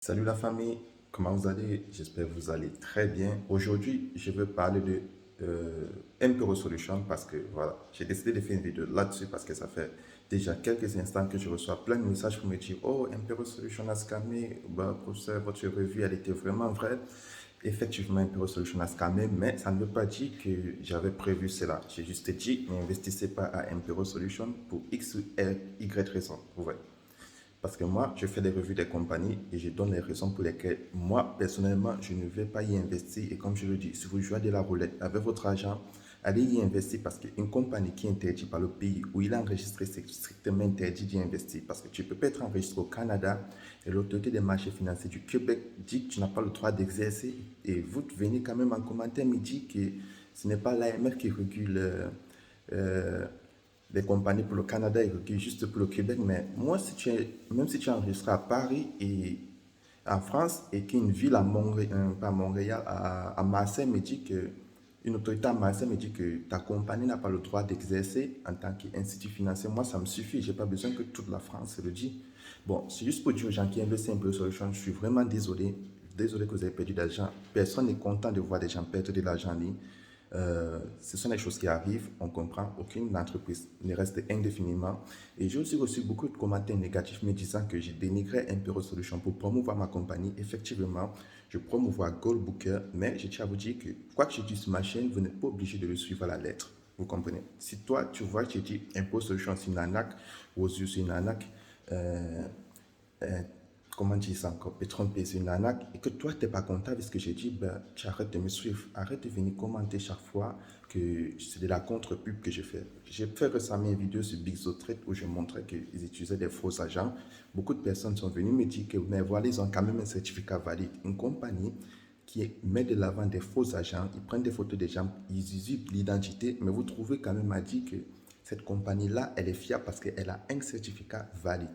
Salut la famille, comment vous allez? J'espère que vous allez très bien. Aujourd'hui, je veux parler de MPRO Solution parce que voilà, j'ai décidé de faire une vidéo là-dessus parce que ça fait déjà quelques instants que je reçois plein de messages pour me dire oh, MPRO Solution a scammé, bah, professeur, votre revue, elle était vraiment vraie. Effectivement, MPRO Solution a scammé, mais ça ne veut pas dire que j'avais prévu cela. J'ai juste dit, n'investissez pas à MPRO Solution pour X ou Y raison. Vous voyez. Parce que moi, je fais des revues des compagnies et je donne les raisons pour lesquelles moi, personnellement, je ne vais pas y investir. Et comme je le dis, si vous jouez de la roulette avec votre argent, allez y investir parce qu'une compagnie qui est interdite par le pays où il est enregistré, c'est strictement interdit d'y investir. Parce que tu ne peux pas être enregistré au Canada et l'autorité des marchés financiers du Québec dit que tu n'as pas le droit d'exercer. Et vous venez quand même en commentaire me dire que ce n'est pas l'AMF qui régule euh, des compagnies pour le Canada et juste pour le Québec. Mais moi, même si tu es enregistré à Paris et en France et qu'une ville à Montréal, pas à Montréal, à Marseille me dit que, une autorité à Marseille me dit que ta compagnie n'a pas le droit d'exercer en tant qu'institut financier, moi, ça me suffit. Je n'ai pas besoin que toute la France le dise. Bon, c'est juste pour dire aux gens qui investissent un peu sur le champ, je suis vraiment désolé. Désolé que vous avez perdu de l'argent. Personne n'est content de voir des gens perdre de l'argent en ligne. Ce sont des choses qui arrivent, on comprend, aucune entreprise ne reste indéfiniment. Et j'ai aussi reçu beaucoup de commentaires négatifs me disant que j'ai dénigré Impero Solution pour promouvoir ma compagnie. Effectivement, je promouvois Gold Booker, mais je tiens à vous dire que quoi que je dise sur ma chaîne, vous n'êtes pas obligé de le suivre à la lettre. Vous comprenez? Si toi, tu vois que je dis Impero Solution, c'est une arnaque, aux yeux, c'est une arnaque, euh, euh, comment dire ça encore, P30P, c'est une arnaque, et que toi, tu n'es pas content avec ce que j'ai dit, ben, tu arrêtes de me suivre. Arrête de venir commenter chaque fois que c'est de la contre-pub que je fais. J'ai fait récemment une vidéo sur Bigzotrade où je montrais qu'ils utilisaient des faux agents. Beaucoup de personnes sont venues me dire que, mais voilà, ils ont quand même un certificat valide. Une compagnie qui met de l'avant des faux agents, ils prennent des photos des gens, ils usurpent l'identité, mais vous trouvez quand même à dire que cette compagnie-là, elle est fiable parce qu'elle a un certificat valide.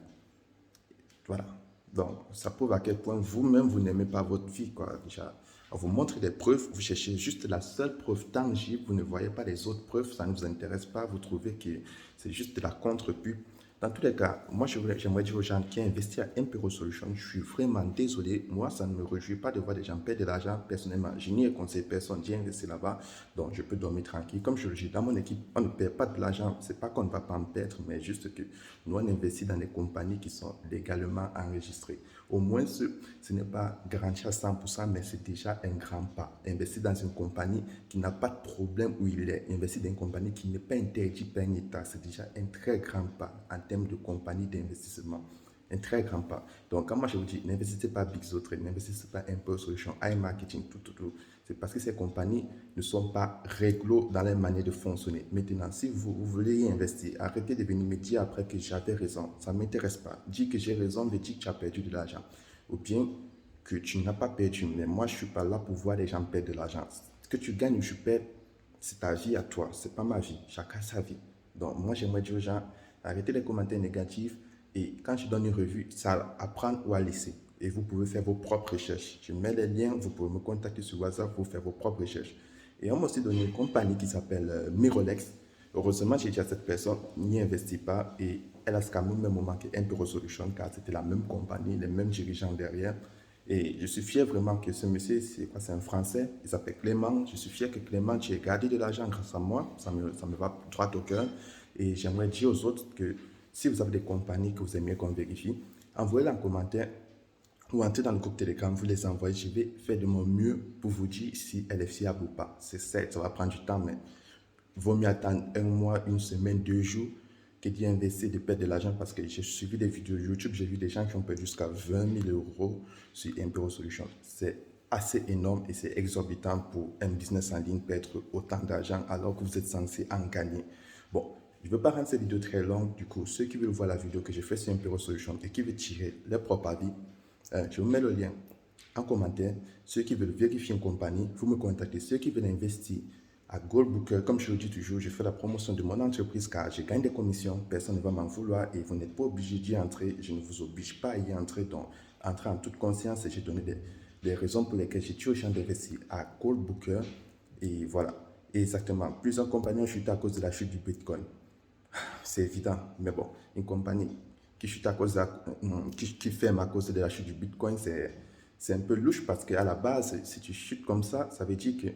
Voilà. Donc, ça prouve à quel point vous-même, vous n'aimez pas votre vie, quoi. Déjà, on vous montre des preuves, vous cherchez juste la seule preuve tangible, vous ne voyez pas les autres preuves, ça ne vous intéresse pas, vous trouvez que c'est juste de la contre-pub. Dans tous les cas, moi, j'aimerais dire aux gens qui investissent à Impero Solutions, je suis vraiment désolé. Moi, ça ne me réjouit pas de voir des gens perdre de l'argent. Personnellement, je n'y ai conseillé personne d'y investir là-bas, donc je peux dormir tranquille. Comme je le dis, dans mon équipe, on ne perd pas de l'argent. C'est pas qu'on ne va pas en perdre, mais juste que nous, on investit dans des compagnies qui sont légalement enregistrées. Au moins, ce n'est pas garanti à 100%, mais c'est déjà un grand pas. Investir dans une compagnie qui n'a pas de problème où il est, investir dans une compagnie qui n'est pas interdite par un État, c'est déjà un très grand pas en termes de compagnie d'investissement. Un très grand pas. Donc, quand moi je vous dis, n'investissez pas Bigzotrade, n'investissez pas Impulse Solutions, iMarketing, tout. C'est parce que ces compagnies ne sont pas réglo dans leur manière de fonctionner. Maintenant, si vous voulez y investir, arrêtez de venir me dire après que j'avais raison. Ça ne m'intéresse pas. Dis que j'ai raison veut dire que tu as perdu de l'argent. Ou bien que tu n'as pas perdu. Mais moi, je ne suis pas là pour voir les gens perdre de l'argent. Ce que tu gagnes ou tu perds, c'est ta vie à toi. Ce n'est pas ma vie. Chacun sa vie. Donc, moi, j'aimerais dire aux gens, arrêtez les commentaires négatifs. Et quand je donne une revue, ça à prendre ou à laisser. Et vous pouvez faire vos propres recherches. Je mets les liens, vous pouvez me contacter sur WhatsApp pour faire vos propres recherches. Et on m'a aussi donné une compagnie qui s'appelle Mirolex. Heureusement, j'ai dit à cette personne, n'y investis pas. Et elle a scammé au même moment que Impero Solution, car c'était la même compagnie, les mêmes dirigeants derrière. Et je suis fier vraiment que ce monsieur, c'est quoi, c'est un Français, il s'appelle Clément. Je suis fier que Clément, tu aies gardé de l'argent grâce à moi. Ça me va droit au cœur. Et j'aimerais dire aux autres que si vous avez des compagnies que vous aimeriez qu'on vérifie, envoyez-les en commentaire ou entrez dans le groupe Telegram, vous les envoyez. Je vais faire de mon mieux pour vous dire si elle est fiable ou pas. C'est certes, ça va prendre du temps, mais vaut mieux attendre un mois, une semaine, 2 jours que d'y investir, de perdre de l'argent parce que j'ai suivi des vidéos YouTube, j'ai vu des gens qui ont perdu jusqu'à 20 000 euros sur Impero Solutions. C'est assez énorme et c'est exorbitant pour un business en ligne perdre autant d'argent alors que vous êtes censé en gagner. Bon, je ne veux pas rendre cette vidéo très longue. Du coup, ceux qui veulent voir la vidéo que j'ai fait sur Impero Solutions et qui veulent tirer leur propre avis, je vous mets le lien en commentaire. Ceux qui veulent vérifier une compagnie, vous me contactez. Ceux qui veulent investir à Goldbooker, comme je le dis toujours, je fais la promotion de mon entreprise car je gagne des commissions. Personne ne va m'en vouloir et vous n'êtes pas obligé d'y entrer. Je ne vous oblige pas à y entrer. Donc, entrez en toute conscience et j'ai donné des raisons pour lesquelles j'ai tué aux gens d'investir à Goldbooker. Et voilà. Et exactement. Plusieurs compagnies ont chuté à cause de la chute du Bitcoin. C'est évident. Mais bon, une compagnie qui chute à cause qui ferme à cause de la chute du Bitcoin, c'est un peu louche parce qu'à la base, si tu chutes comme ça veut dire que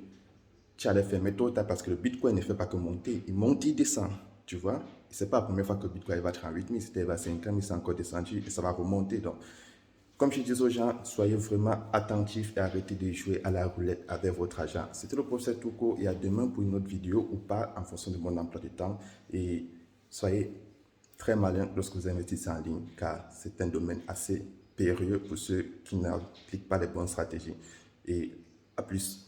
tu allais fermer tôt ou tard parce que le Bitcoin ne fait pas que monter. Il monte, il descend, tu vois. C'est pas la première fois que le Bitcoin va 38 000, c'était à 5 000, c'est encore descendu et ça va remonter. Donc, comme je dis aux gens, soyez vraiment attentifs et arrêtez de jouer à la roulette avec votre argent. C'était le professeur Touko et à demain pour une autre vidéo ou pas en fonction de mon emploi du temps. Et soyez très malin lorsque vous investissez en ligne car c'est un domaine assez périlleux pour ceux qui n'appliquent pas les bonnes stratégies. Et à plus.